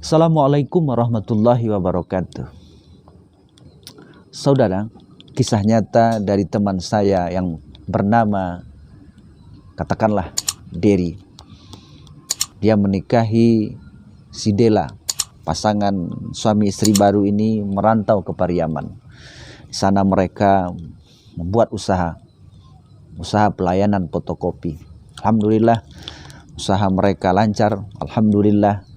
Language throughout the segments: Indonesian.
Assalamualaikum warahmatullahi wabarakatuh. Saudara, kisah nyata dari teman saya yang bernama, katakanlah, Dery. Dia menikahi si Dela. Pasangan suami istri baru ini merantau ke Pariaman. Di sana mereka membuat usaha pelayanan fotokopi. Alhamdulillah, usaha mereka lancar. Alhamdulillah,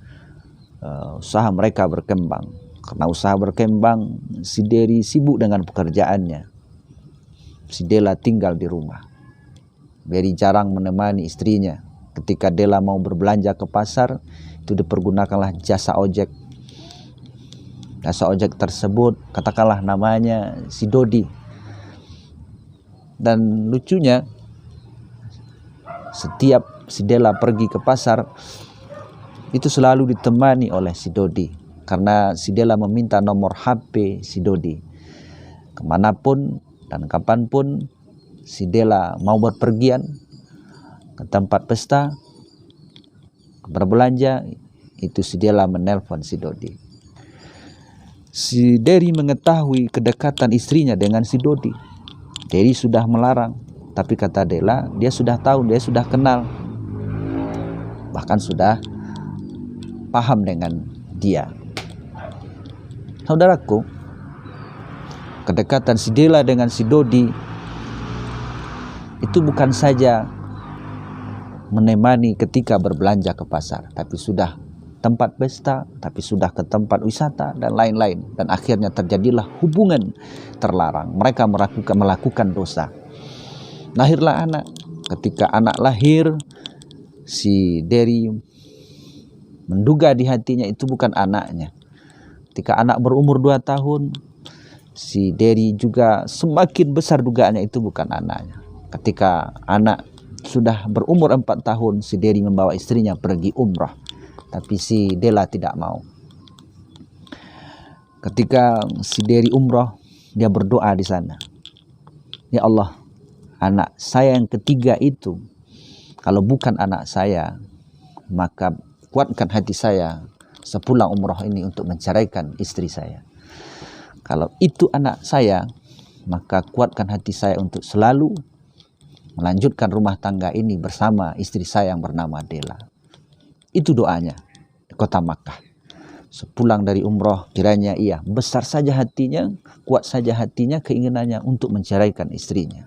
usaha mereka berkembang. Karena usaha berkembang, si Dery sibuk dengan pekerjaannya. Si Dela tinggal di rumah. Dery jarang menemani istrinya. Ketika Dela mau berbelanja ke pasar, itu dipergunakanlah jasa ojek. Jasa ojek tersebut, katakanlah namanya si Dodi. Dan lucunya, setiap si Dela pergi ke pasar, itu selalu ditemani oleh si Dodi, karena si Dela meminta nomor HP si Dodi. Kemanapun dan kapanpun si Dela mau berpergian ke tempat pesta, berbelanja, itu si Dela menelpon si Dodi. Si Dery mengetahui kedekatan istrinya dengan si Dodi. Dery sudah melarang, tapi kata Dela, dia sudah tahu, dia sudah kenal, bahkan sudah paham dengan dia. Saudaraku, kedekatan si Dela dengan si Dodi itu bukan saja menemani ketika berbelanja ke pasar, tapi sudah tempat pesta, tapi sudah ke tempat wisata dan lain-lain. Dan akhirnya terjadilah hubungan terlarang. Mereka melakukan dosa. Lahirlah anak. Ketika anak lahir, si Dery menduga di hatinya itu bukan anaknya. Ketika anak berumur 2 tahun, si Dery juga semakin besar dugaannya itu bukan anaknya. Ketika anak sudah berumur 4 tahun, si Dery membawa istrinya pergi umrah, tapi si Dela tidak mau. Ketika si Dery umrah, dia berdoa di sana, ya Allah, anak saya yang ketiga itu, kalau bukan anak saya, maka kuatkan hati saya sepulang umrah ini untuk menceraikan istri saya. Kalau itu anak saya, maka kuatkan hati saya untuk selalu melanjutkan rumah tangga ini bersama istri saya yang bernama Dela. Itu doanya di kota Makkah. Sepulang dari umrah, kiranya ia besar saja hatinya, kuat saja hatinya, keinginannya untuk menceraikan istrinya.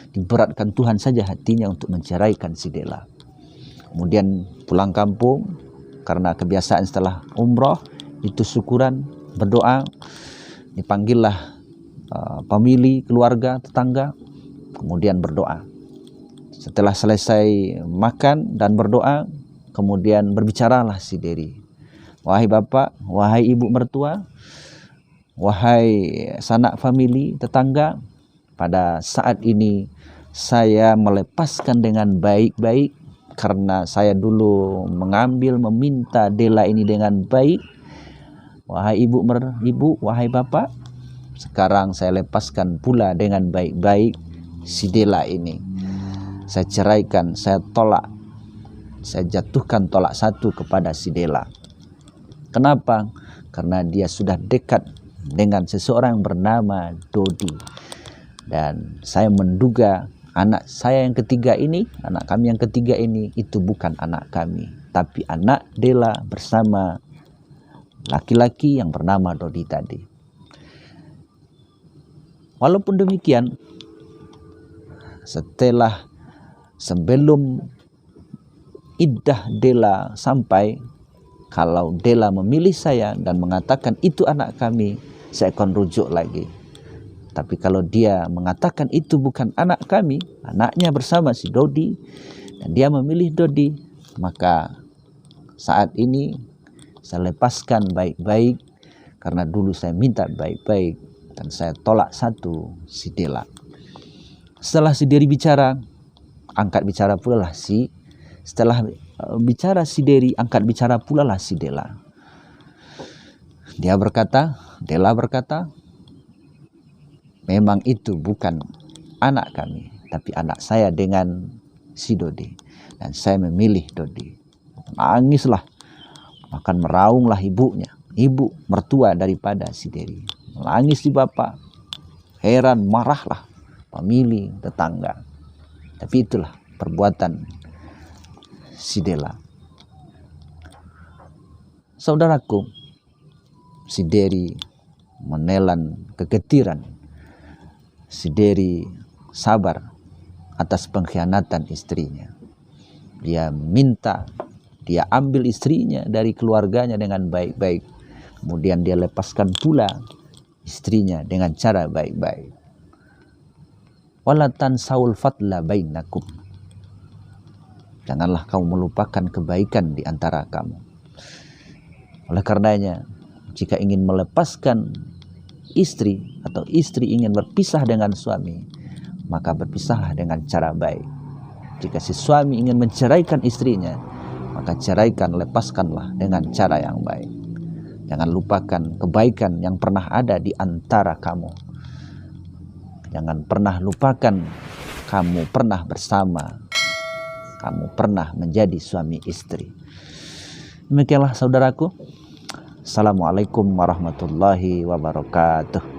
Diberatkan Tuhan saja hatinya untuk menceraikan si Dela. Kemudian pulang kampung, karena kebiasaan setelah umrah itu syukuran, berdoa, dipanggillah famili, keluarga, tetangga, kemudian berdoa. Setelah selesai makan dan berdoa, kemudian berbicaralah si Dery. Wahai bapak, wahai ibu mertua, wahai sanak famili, tetangga, pada saat ini saya melepaskan dengan baik-baik, karena saya dulu meminta Dela ini dengan baik. Wahai ibu, wahai bapak, sekarang saya lepaskan pula dengan baik-baik si Dela ini. Saya ceraikan, saya tolak, saya jatuhkan tolak 1 kepada si Dela. Kenapa? Karena dia sudah dekat dengan seseorang yang bernama Dodi. Dan saya menduga anak saya yang ketiga ini, anak kami yang ketiga ini, itu bukan anak kami, tapi anak Dela bersama laki-laki yang bernama Dodi tadi. Walaupun demikian, sebelum iddah Dela sampai, kalau Dela memilih saya dan mengatakan itu anak kami, saya akan rujuk lagi. Tapi kalau dia mengatakan itu bukan anak kami, anaknya bersama si Dodi, dan dia memilih Dodi, maka saat ini saya lepaskan baik-baik, karena dulu saya minta baik-baik, dan saya tolak 1 si Dela. Setelah si Dery bicara, angkat bicara pula lah setelah bicara si Dery, angkat bicara pula lah si Dela. Dela berkata, memang itu bukan anak kami, tapi anak saya dengan si Dodi, dan saya memilih Dodi. Akan meraunglah ibunya, ibu mertua daripada si Dery. Menangis di bapak, heran, marahlah famili, tetangga. Tapi itulah perbuatan si Dela. Saudaraku, si Dery menelan kegetiran. Si Dery sabar atas pengkhianatan istrinya. Dia minta, dia ambil istrinya dari keluarganya dengan baik-baik. Kemudian dia lepaskan pula istrinya dengan cara baik-baik. Wala tansaul fadla bainakum. Janganlah kamu melupakan kebaikan di antara kamu. Oleh karenanya, jika ingin melepaskan istri atau istri ingin berpisah dengan suami, maka berpisahlah dengan cara baik. Jika si suami ingin menceraikan istrinya, maka ceraikan, lepaskanlah dengan cara yang baik. Jangan lupakan kebaikan yang pernah ada di antara kamu. Jangan pernah lupakan kamu pernah bersama, kamu pernah menjadi suami istri. Demikianlah saudaraku. Assalamualaikum warahmatullahi wabarakatuh.